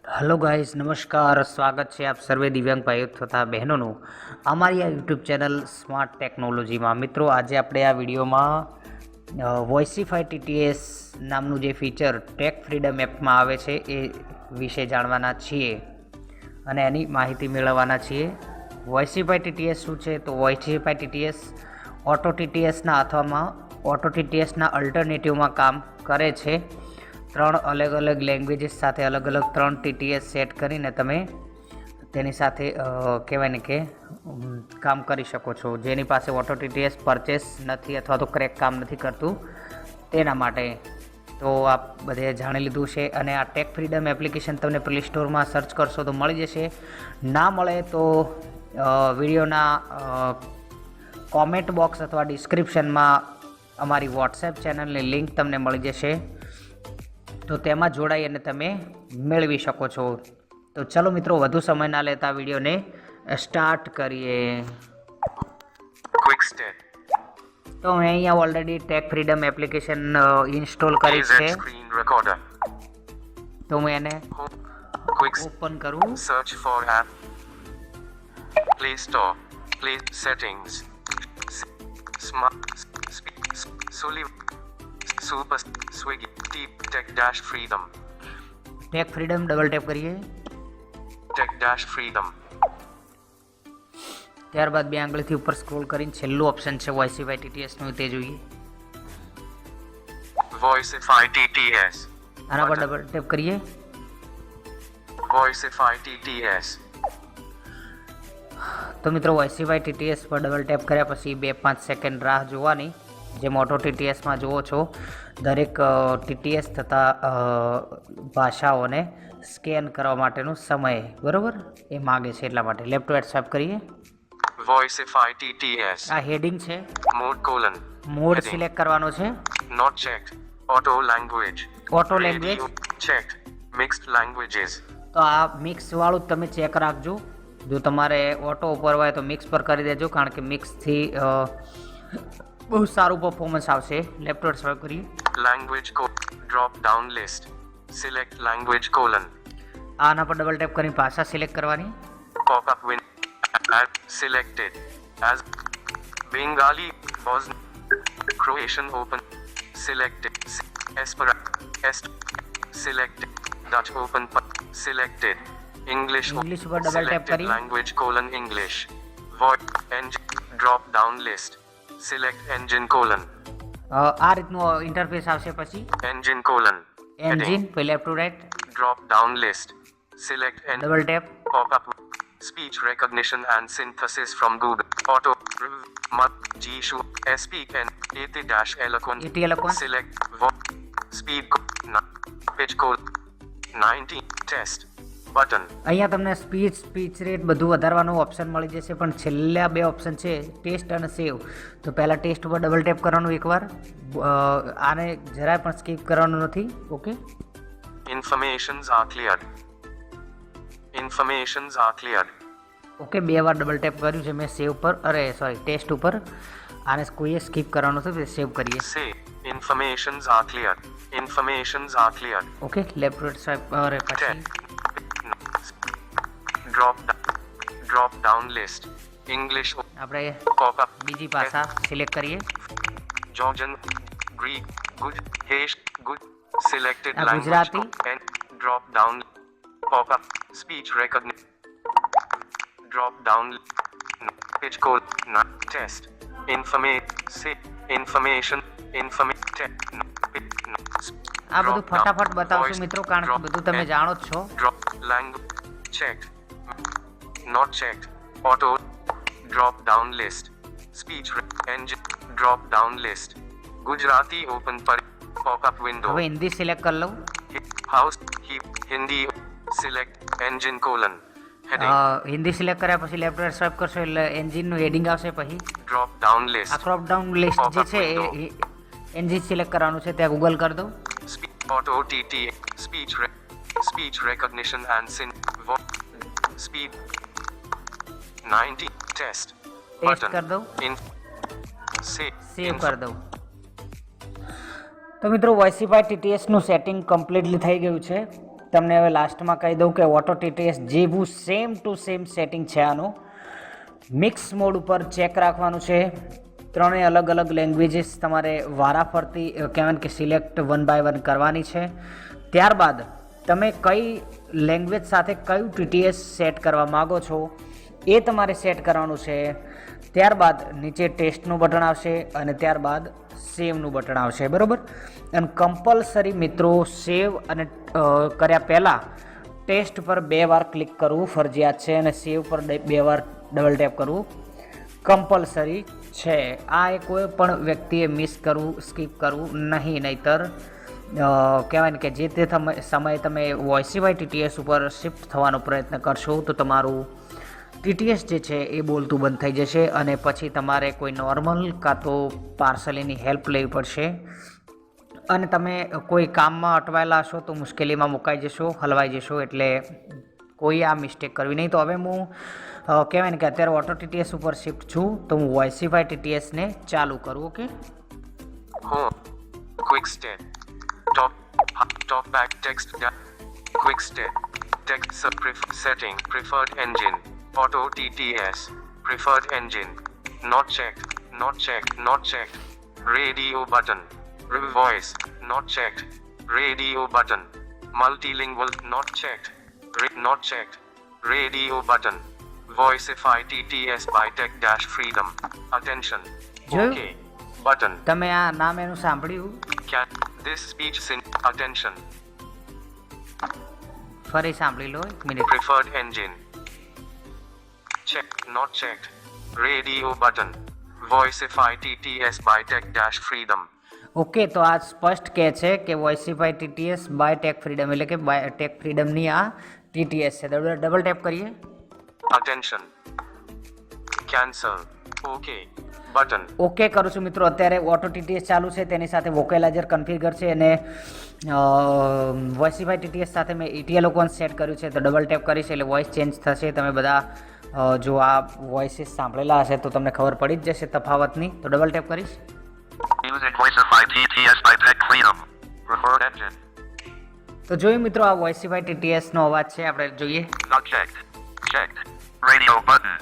Hello guys, नमस्कार। स्वागत है आप सर्वे दिव्यांग भाईओ तथा बहनों अमरी आ यूट्यूब चैनल स्मार्ट टेक्नोलॉजी में। मित्रों, आज आपणे आ विडियो में वॉइसिफाई टीटीएस नामनु जे फीचर टेक फ्रीडम एप में आवे छे ए विषे जाणवाना छीए अने एनी माहिती मेळववाना छीए। वॉइसिफाई टीटीएस शुं छे? तो वॉइसिफाई टीटीएस ऑटो टीटीएसना अथवा ऑटो टीटीएसना अल्टरनेटिव में काम करे छे। 3 अलग अलग लैंग्वेजेस साथे अलग अलग 3 टीटीएस सेट करीने तमे तेनी साथे कहेवाय ने के काम करी शको छो। जेनी पासे ऑटो टीटीएस परचेस नथी अथवा तो क्रेक काम नथी करतुं तेना माटे तो आप बधे जाणी लीधुं छे। अने आ टेक फ्रीडम एप्लिकेशन तमने प्ले स्टोर में सर्च करशो तो मळी जशे। ना मळे तो विडियोना कॉमेंट बॉक्स अथवा डिस्क्रिप्शन में अमारी व्हाट्सएप चेनलनी लिंक तमने मळी जशे, तो तेमां जोड़ाई अने तमे मेळवी शको छो। तो चलो मित्रों, वधु समय ना लेता विडियो ने स्टार्ट करिए। Quick step. तो मैं अहींया already tech freedom application install करी छे, स्क्रीन रिकॉर्डर। तो मैं एने क्विक ओपन करूं। Search for app, play store, play settings, smart सोली super Swiggy tech dash freedom. Tech freedom double tap करिए। Tech dash freedom. ત્યારબાદ બે આંગળીથી ઉપર સ્ક્રોલ કરીને છેલ્લું ઓપ્શન છે વોઇસિફાઈ ટીટીએસ નું, તે જોઈએ। वॉइसिफाई टीटीएस। આના પર ડબલ ટેપ કરીએ। वॉइसिफाई टीटीएस। તો મિત્રો, વોઇસિફાઈ ટીટીએસ પર ડબલ ટેપ કર્યા પછી 2-5 સેકન્ડ રાહ જોવાની। જેમ ઓટો ટીટીએસમાં જુઓ છો, દરેક ટીટીએસ તથા ભાષાઓને સ્કેન કરવા માટેનો સમય બરાબર એ માગે છે, એટલા માટે લેફ્ટ ટુ રાઈટ સ્વાઇપ કરીએ। वॉइसिफाई टीटीएस। આ હેડિંગ છે, mode colon mode Heading. Select કરવાનો છે। Not checked. Auto language. Auto language checked. Mixed languages. તો આ મિક્સ વાળું તમે ચેક રાખજો। જો તમારે ઓટો ઉપર હોય તો મિક્સ પર કરી દેજો, કારણ કે મિક્સથી બહુ સારું પરફોર્મન્સ આવશે। લેફ્ટ ટુ રાઈટ સ્વાઇપ કરીએ। लैंग्वेज को drop down list. Select language colon. આના પર ડબલ ટેપ કરીને ભાષા સિલેક્ટ કરવાની। Pop up window. Selected as Bengali, Croatian open. Selected एस्ट। Selected Dutch open. Selected English. English पर डबल टैप करिए। Language colon English. Voice engine drop down list. Select engine colon. આ રીતનું ઇન્ટરફેસ આવશે। પછી एंजिन कोलन એન્જિન પર left to right drop down list. Select double tap. pop up speech recognition and synthesis from Google auto Gshu SPN AT-eloquent AT eloquent. select speed pitch code 90 test button। અહીંયા તમને speech rate બધું વધારવાનું option મળી જશે, પણ છેલ્લા 2 option છે test અને સેવ। તો પહેલા ટેસ્ટ ઉપર ડબલ ટેપ કરવાનું એકવાર, આને જરાય પણ સ્કીપ કરવાનું નથી। Okay, informations are cleared। informations are cleared। Okay, 2 વાર ડબલ ટેપ કર્યું છે મેં સેવ પર, અરે સોરી ટેસ્ટ ઉપર। આને કોઈએ સ્કીપ કરવાનું છે, સેવ કરીએ। say informations are cleared। informations are cleared। Okay, left right swipe અરે પછી drop down list English આપણે pop up બીજી ભાષા સિલેક્ટ કરીએ। Georgian, Greek, good, Hesh, good, selected આ language, Gujarati. and drop down, pop up, speech recognition, drop down, pitch code, test, information, આ બધું ફટાફટ બતાવશું મિત્રો, કારણ કે બધું તમે જાણો જ છો। drop language checked, not checked, auto, drop down list, speech engine, drop down list, Gujarati open पर pop up window। હવે હિન્દી સિલેક્ટ કરી લઉં। house Hindi select engine colon heading Hindi select કર્યા પછી લેફ્ટ રાઈટ સ્વાઇપ કરશો એટલે એન્જિનનું હેડિંગ આવશે। પછી drop down list આ ક્રોપ ડાઉન લિસ્ટ જે છે એ એન્જિન સિલેક્ટ કરવાનું છે, ત્યાં ગૂગલ કરી દો। auto TT speech recognition and speed 90 test test button કરી દો, save સેવ કરી દો। તો મિત્રો વોઇસિફાઈ ટીટીએસનું સેટિંગ કમ્પ્લીટલી થઈ ગયું છે। તમને હવે લાસ્ટમાં કહી દઉં કે ઓટો ટીટીએસ જેવું સેમ ટુ સેમ સેટિંગ છે આનું. મિક્સ મોડ ઉપર ચેક રાખવાનું છે. ત્રણેય અલગ અલગ લેંગ્વેજીસ તમારે વારાફરતી કહેવાય કે સિલેક્ટ વન બાય વન કરવાની છે. ત્યારબાદ તમે કઈ લેંગ્વેજ સાથે કયું ટીટીએસ સેટ કરવા માગો છો એ તમારે સેટ કરવાનું છે. ત્યારબાદ નીચે ટેસ્ટનું બટન આવશે અને ત્યારબાદ સેવનું બટન આવશે, બરાબર. અને કમ્પલસરી મિત્રો સેવ અને કર્યા પહેલાં ટેસ્ટ પર 2 વાર ક્લિક કરવું ફરજિયાત છે અને સેવ પર 2 વાર ડબલ ટેપ કરવું કમ્પલસરી છે. આ એ કોઈ પણ વ્યક્તિએ મિસ કરવું, સ્કીપ કરવું નહીં, નહીંતર કહેવાય ને કે જે તે સમયે તમે વોઇસિફાઈ ટીટીએસ ઉપર શિફ્ટ થવાનો પ્રયત્ન કરશો તો તમારું ટીટીએસ જે છે એ બોલતું બંધ થઈ જશે અને પછી તમારે કોઈ નોર્મલ કાં તો પાર્સલીની હેલ્પ લેવી પડશે અને તમે કોઈ કામમાં અટવાયેલા હશો તો મુશ્કેલીમાં મુકાઈ જશો, હલવાઈ જશો. એટલે કોઈ આ મિસ્ટેક કરવી નહીં. તો હવે હું કહેવાય ને કે અત્યારે ઓટો ટીટીએસ ઉપર શિફ્ટ છું તો હું વોઇસિફાઈ ટીટીએસને ચાલુ કરું. Okay, Home. Quick step. Top back text. Quick step. Text setting. Preferred engine. Auto TTS. Preferred engine. Not checked. Not checked. Not checked. Radio button. Voice. Not checked. Radio button. Multilingual. Not checked. Not checked. Radio button. Voicify TTS by Tech-Freedom. Attention. જોયું? Okay. Button. તમે આ નામ એનું સાંભળ્યું? This speech attention. ફરી સાંભળી લો, 1 minute. Preferred engine. Check. Not checked. Radio button. Voicify TTS by Tech-Freedom. Okay, તો આ સ્પષ્ટ કહે છે કે વોઇસિફાઈ ટીટીએસ બાય ટેક ફ્રીડમ, એટલે કે બાય ટેક ફ્રીડમની આ ટીટીએસ છે. ડબલ ટેપ કરીએ. Attention. Cancel. Okay. Button. Okay કરું છું મિત્રો. અત્યારે ઓટો ટીટીએસ ચાલુ છે, તેની સાથે વોકેલાઇઝર કન્ફિગર છે અને વોઇસિફાઈ ટીટીએસ સાથે મેં ETL ઓકોન સેટ કર્યું છે. તો ડબલ ટેપ કરીશ એટલે વોઇસ ચેન્જ થશે. તમે બધા જો આ વોઇસીસ સાંભળેલા હશે તો તમને ખબર પડી જ જશે તફાવતની. તો ડબલ ટેપ કરીશ. Music Voicify TTS by Tech-Freedom. Preferred engine. તો જોયું મિત્રો, આ વોઇસિફાઈ ટીટીએસનો અવાજ છે. આપણે જોઈએ. Not checked. Checked. Radio button.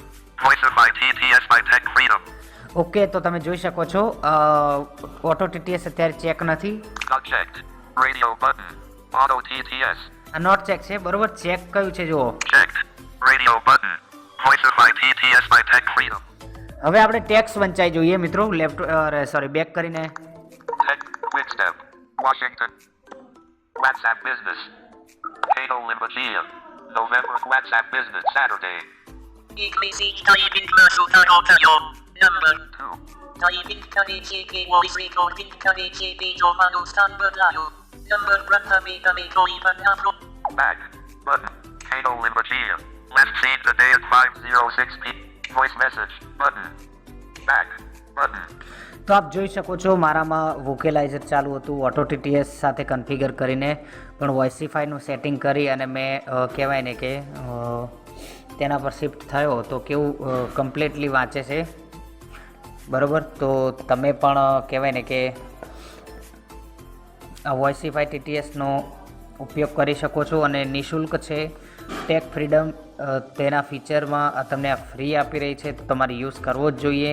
Voicify TTS by Tech-Freedom. Okay, તો તમે જોઈ શકો છો ઓટો ટીટીએસ અત્યારે ચેક નથી. Not checked. Radio button. Auto TTS. આ નોટ ચેક છે, બરોબર. ચેક કયું છે જુઓ. Checked. Radio button. Voicify TTS by Tech-Freedom. હવે આપણે ટેક્સ વંચાઈ જોઈએ મિત્રો. બેક કરીને. Tech. Quick step. Washington. WhatsApp business. Kano Limbagia. November. WhatsApp business. Saturday. Increasing typing marshal number 2. Typing KK voice recording KK Jomanu standard dial. Number Brahmi Koipan Afro. Back. Button. Kano Limbagia. Last seen today at 5:06 p. Voice message. Button. Back. Button. તો આપ જોઈ શકો છો મારામાં વોકેલાઇઝર ચાલુ હતું auto TTS સાથે configure કરીને, પણ વોઇસિફાઈનું સેટિંગ કરી અને મેં કહેવાય ને કે તેના પર શિફ્ટ થયો તો કેવું કમ્પ્લીટલી વાંચે છે, બરાબર. તો તમે પણ કહેવાય ને કે આ વોઇસિફાઈ ટીટીએસનો ઉપયોગ કરી શકો છો અને નિઃશુલ્ક છે. ટેક ફ્રીડમ તેના ફીચરમાં તમને આ ફ્રી આપી રહી છે, તો તમારે યુઝ કરવો જ જોઈએ,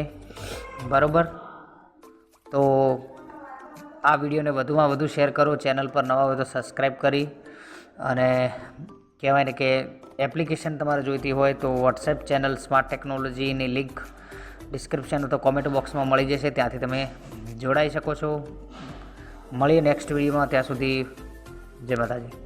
બરાબર. તો આ વિડીયોને વધુમાં વધુ શેર કરો. ચેનલ પર નવા હોય તો સબસ્ક્રાઈબ કરી અને કહેવાય ને કે એપ્લિકેશન તમારે જોઈતી હોય તો વોટ્સએપ ચેનલ સ્માર્ટ ટેકનોલોજીની લિંક ડિસ્ક્રિપ્શન તો કોમેન્ટ બોક્સમાં મળી જશે, ત્યાંથી તમે જોડાઈ શકો છો. મળીએ નેક્સ્ટ વિડીયોમાં. ત્યાં સુધી જય માતાજી.